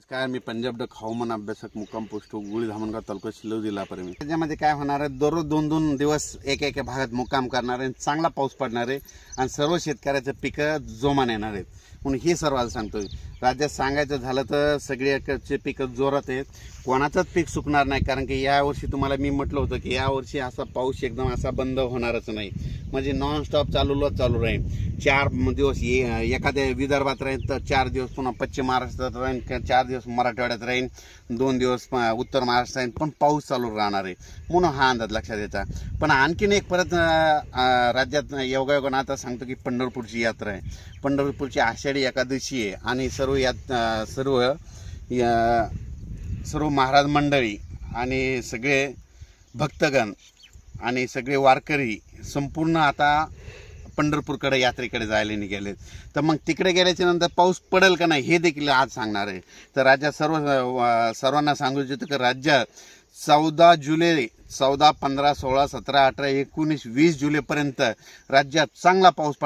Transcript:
काय मी पंजाब डक हवामान अभ्यासक मुक्काम पोस्ट गुळी धामणगाव तालुका सिल्लोड जिल्हा परभणी. त्याच्यामध्ये काय होणार आहे, दररोज 2-2 दिवस एक भागात मुक्काम करणार आहे, चांगला पाऊस पडणार आहे आणि सर्व शेतकऱ्याचे पिकं जोमाने येणार आहेत. म्हणून हे सर्वांना सांगतोय. राज्यात सांगायचं झालं तर सगळ्याचे पिकं जोरात आहेत, कोणाचंच पीक सुकणार नाही. कारण की यावर्षी तुम्हाला मी म्हटलं होतं की यावर्षी असा पाऊस एकदम असा बंद होणारच नाही, म्हणजे नॉनस्टॉप चालू राहील. 4 दिवस एखाद्या विदर्भात राहील तर 4 दिवस पुन्हा पश्चिम महाराष्ट्रात राहील, 4 दिवस मराठवाड्यात राहील, 2 दिवस उत्तर महाराष्ट्रात राहील, पण पाऊस चालू राहणार आहे म्हणून हा अंदाज लक्षात यायचा. पण आणखीन एक परत राज्यात योगायोगानं आता सांगतो की पंढरपूरची यात्रा आहे. पंढरपूरची आषाढी एकादशी आहे आणि सर्व महाराज मंडळी आणि सगळे भक्तगण आणि सगळे वारकरी संपूर्ण आता पंढरपूरकडे यात्रेकडे जायला निघाले. तर मग तिकडे गेल्याच्या नंतर पाऊस पडेल का नाही हे देखील आज सांगणार आहे. तर राज्यात सर्वांना सांगू इच्छितो की राज्यात 14 जुलै 14, 15, 16, 17, 18, 19, 20 जुलैपर्यंत राज्यात चांगला पाऊस